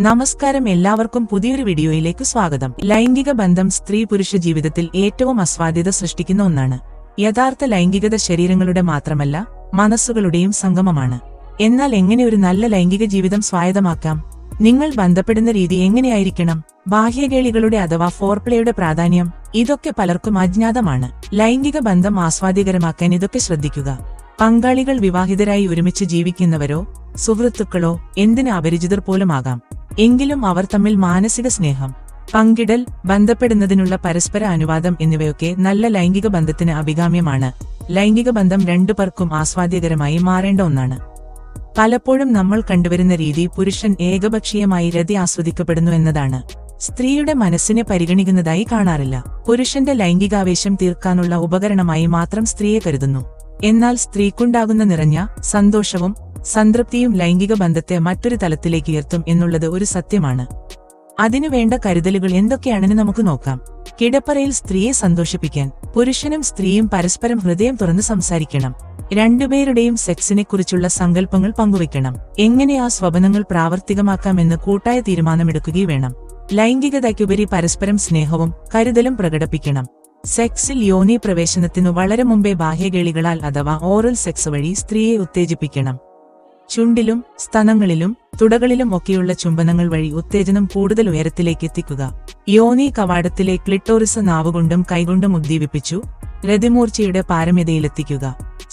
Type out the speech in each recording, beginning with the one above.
നമസ്കാരം, എല്ലാവർക്കും പുതിയൊരു വീഡിയോയിലേക്ക് സ്വാഗതം. ലൈംഗിക ബന്ധം സ്ത്രീ പുരുഷ ജീവിതത്തിൽ ഏറ്റവും അസ്വാദ്യത സൃഷ്ടിക്കുന്ന ഒന്നാണ്. യഥാർത്ഥ ലൈംഗികത ശരീരങ്ങളുടെ മാത്രമല്ല, മനസ്സുകളുടെയും സംഗമമാണ്. എന്നാൽ എങ്ങനെ ഒരു നല്ല ലൈംഗിക ജീവിതം സ്വായത്തമാക്കാം? നിങ്ങൾ ബന്ധപ്പെടുന്ന രീതി എങ്ങനെയായിരിക്കണം? ബാഹ്യകേളികളുടെ അഥവാ ഫോർപ്ലേയുടെ പ്രാധാന്യം, ഇതൊക്കെ പലർക്കും അജ്ഞാതമാണ്. ലൈംഗിക ബന്ധം ആസ്വാദികരമാക്കാൻ ഇതൊക്കെ ശ്രദ്ധിക്കുക. പങ്കാളികൾ വിവാഹിതരായി ഒരുമിച്ച് ജീവിക്കുന്നവരോ സുഹൃത്തുക്കളോ എന്തിന് അപരിചിതർ പോലുമാകാം. എങ്കിലും അവർ തമ്മിൽ മാനസിക സ്നേഹം പങ്കിടൽ, ബന്ധപ്പെടുന്നതിനുള്ള പരസ്പര അനുവാദം എന്നിവയൊക്കെ നല്ല ലൈംഗിക ബന്ധത്തിന് അഭികാമ്യമാണ്. ലൈംഗിക ബന്ധം രണ്ടു പേർക്കും ആസ്വാദ്യകരമായി മാറേണ്ട ഒന്നാണ്. പലപ്പോഴും നമ്മൾ കണ്ടുവരുന്ന രീതി പുരുഷൻ ഏകപക്ഷീയമായി രതി ആസ്വദിക്കപ്പെടുന്നു എന്നതാണ്. സ്ത്രീയുടെ മനസ്സിനെ പരിഗണിക്കുന്നതായി കാണാറില്ല. പുരുഷന്റെ ലൈംഗികാവേശം തീർക്കാനുള്ള ഉപകരണമായി മാത്രം സ്ത്രീയെ കരുതുന്നു. എന്നാൽ സ്ത്രീക്കുണ്ടാകുന്ന നിറഞ്ഞ സന്തോഷവും സംതൃപ്തിയും ലൈംഗിക ബന്ധത്തെ മറ്റൊരു തലത്തിലേക്ക് ഉയർത്തും എന്നുള്ളത് ഒരു സത്യമാണ്. അതിനുവേണ്ട കരുതലുകൾ എന്തൊക്കെയാണെന്ന് നമുക്ക് നോക്കാം. കിടപ്പറയിൽ സ്ത്രീയെ സന്തോഷിപ്പിക്കാൻ പുരുഷനും സ്ത്രീയും പരസ്പരം ഹൃദയം തുറന്ന് സംസാരിക്കണം. രണ്ടുപേരുടെയും സെക്സിനെ കുറിച്ചുള്ള സങ്കല്പങ്ങൾ പങ്കുവയ്ക്കണം. എങ്ങനെ ആ സ്വപ്നങ്ങൾ പ്രാവർത്തികമാക്കാമെന്ന് കൂട്ടായ തീരുമാനമെടുക്കുകയും വേണം. ലൈംഗികതയ്ക്കുപരി പരസ്പരം സ്നേഹവും കരുതലും പ്രകടിപ്പിക്കണം. സെക്സിൽ യോനി പ്രവേശനത്തിനു വളരെ മുമ്പേ ബാഹ്യകേളികളാൽ അഥവാ ഓറൽ സെക്സ് വഴി സ്ത്രീയെ ഉത്തേജിപ്പിക്കണം. ചുണ്ടിലും സ്തനങ്ങളിലും തുടകളിലും ഒക്കെയുള്ള ചുംബനങ്ങൾ വഴി ഉത്തേജനം കൂടുതൽ ഉയരത്തിലേക്ക് എത്തിക്കുക. യോനി കവാടത്തിലെ ക്ലിട്ടോറിസ് നാവുകൊണ്ടും കൈകൊണ്ടും ഉദ്ദീപിപ്പിച്ചു രതിമൂർച്ചയുടെ പാരമ്യതയിലെത്തിക്കുക.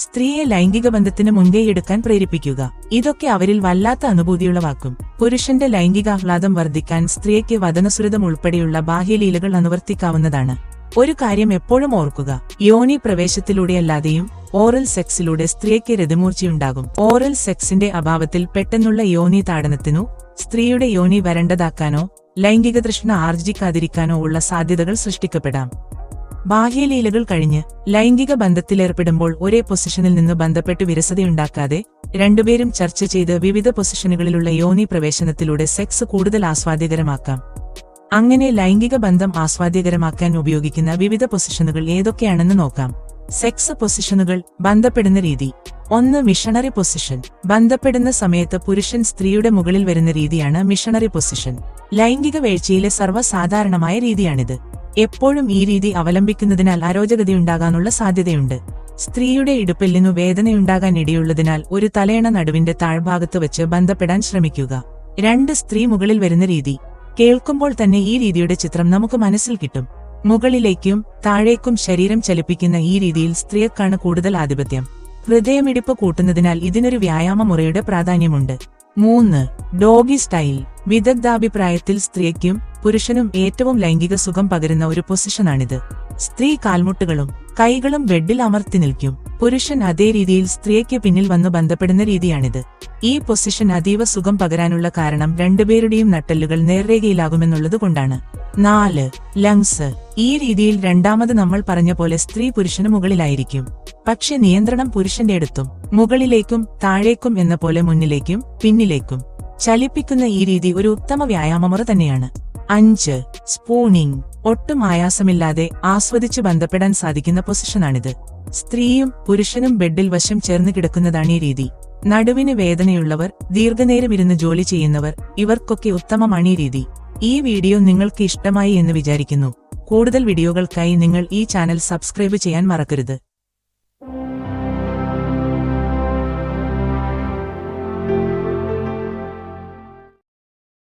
സ്ത്രീയെ ലൈംഗിക ബന്ധത്തിന് മുൻകൈയെടുക്കാൻ പ്രേരിപ്പിക്കുക. ഇതൊക്കെ അവരിൽ വല്ലാത്ത അനുഭൂതിയുളവാക്കും. പുരുഷന്റെ ലൈംഗികാഹ്ലാദം വർദ്ധിക്കാൻ സ്ത്രീയ്ക്ക് വദനസുരതം ഉൾപ്പെടെയുള്ള ബാഹ്യലീലകൾ അനുവർത്തിക്കാവുന്നതാണ്. ഒരു കാര്യം എപ്പോഴും ഓർക്കുക, യോനി പ്രവേശത്തിലൂടെയല്ലാതെയും ഓറൽ സെക്സിലൂടെ സ്ത്രീയ്ക്ക് രതിമൂർച്ചയുണ്ടാകും. ഓറൽ സെക്സിന്റെ അഭാവത്തിൽ പെട്ടെന്നുള്ള യോനി താടനത്തിനോ സ്ത്രീയുടെ യോനി വരണ്ടതാക്കാനോ ലൈംഗിക തൃഷ്ണ ആർജിക്കാതിരിക്കാനോ ഉള്ള സാധ്യതകൾ സൃഷ്ടിക്കപ്പെടാം. ബാഹ്യലീലകൾ കഴിഞ്ഞ് ലൈംഗിക ബന്ധത്തിലേർപ്പെടുമ്പോൾ ഒരേ പൊസിഷനിൽ നിന്ന് ബന്ധപ്പെട്ട് വിരസതയുണ്ടാക്കാതെ രണ്ടുപേരും ചർച്ച ചെയ്ത് വിവിധ പൊസിഷനുകളിലുള്ള യോനി പ്രവേശനത്തിലൂടെ സെക്സ് കൂടുതൽ ആസ്വാദ്യകരമാക്കാം. അങ്ങനെ ലൈംഗിക ബന്ധം ആസ്വാദ്യകരമാക്കാൻ ഉപയോഗിക്കുന്ന വിവിധ പൊസിഷനുകൾ ഏതൊക്കെയാണെന്ന് നോക്കാം. സെക്സ് പൊസിഷനുകൾ. ബന്ധപ്പെടുന്ന രീതി. 1. Missionary position. ബന്ധപ്പെടുന്ന സമയത്ത് പുരുഷൻ സ്ത്രീയുടെ മുകളിൽ വരുന്ന രീതിയാണ് മിഷണറി പൊസിഷൻ. ലൈംഗിക വീഴ്ചയിലെ സർവ്വസാധാരണമായ രീതിയാണിത്. എപ്പോഴും ഈ രീതി അവലംബിക്കുന്നതിനാൽ അരോചകതയുണ്ടാകാനുള്ള സാധ്യതയുണ്ട്. സ്ത്രീയുടെ ഇടുപ്പെല്ലിനു വേദനയുണ്ടാകാൻ ഇടയുള്ളതിനാൽ ഒരു തലയണ നടുവിന്റെ താഴ്ഭാഗത്ത് വെച്ച് ബന്ധപ്പെടാൻ ശ്രമിക്കുക. 2. സ്ത്രീ മുകളിൽ വരുന്ന രീതി. കേൾക്കുമ്പോൾ തന്നെ ഈ രീതിയുടെ ചിത്രം നമുക്ക് മനസ്സിൽ കിട്ടും. മുകളിലേക്കും താഴേക്കും ശരീരം ചലിപ്പിക്കുന്ന ഈ രീതിയിൽ സ്ത്രീക്കാണ് കൂടുതൽ ആധിപത്യം. ഹൃദയമിടിപ്പ് കൂട്ടുന്നതിനാൽ ഇതിനൊരു വ്യായാമ മുറയുടെ പ്രാധാന്യമുണ്ട്. 3. Doggy style. വിദഗ്ധാഭിപ്രായത്തിൽ സ്ത്രീയ്ക്കും പുരുഷനും ഏറ്റവും ലൈംഗിക സുഖം പകരുന്ന ഒരു പൊസിഷനാണിത്. സ്ത്രീ കാൽമുട്ടുകളും കൈകളും ബെഡിൽ അമർത്തി നിൽക്കും. പുരുഷൻ അതേ രീതിയിൽ സ്ത്രീയ്ക്ക് പിന്നിൽ വന്ന് ബന്ധപ്പെടുന്ന രീതിയാണിത്. ഈ പൊസിഷൻ അതീവ സുഖം പകരാനുള്ള കാരണം രണ്ടുപേരുടെയും നട്ടെല്ലുകൾ നേർരേഖയിലാകുമെന്നുള്ളത് കൊണ്ടാണ്. 4. ലങ്സ്. ഈ രീതിയിൽ രണ്ടാമത് നമ്മൾ പറഞ്ഞ പോലെ സ്ത്രീ പുരുഷന് മുകളിലായിരിക്കും. പക്ഷെ നിയന്ത്രണം പുരുഷന്റെ അടുത്തും. മുകളിലേക്കും താഴേക്കും എന്ന പോലെ മുന്നിലേക്കും പിന്നിലേക്കും ചലിപ്പിക്കുന്ന ഈ രീതി ഒരു ഉത്തമ വ്യായാമമുറ തന്നെയാണ്. 5. സ്പൂണിംഗ്. ഒട്ടും ആയാസമില്ലാതെ ആസ്വദിച്ച് ബന്ധപ്പെടാൻ സാധിക്കുന്ന പൊസിഷനാണിത്. സ്ത്രീയും പുരുഷനും ബെഡിൽ വശം ചേർന്ന് കിടക്കുന്നതാണ് ഈ രീതി. നടുവിന് വേദനയുള്ളവർ, ദീർഘനേരം ഇരുന്ന് ജോലി ചെയ്യുന്നവർ, ഇവർക്കൊക്കെ ഉത്തമമാണ് ഈ രീതി. ഈ വീഡിയോ നിങ്ങൾക്ക് ഇഷ്ടമായി എന്ന് വിചാരിക്കുന്നു. കൂടുതൽ വീഡിയോകൾക്കായി നിങ്ങൾ ഈ ചാനൽ സബ്സ്ക്രൈബ് ചെയ്യാൻ മറക്കരുത്.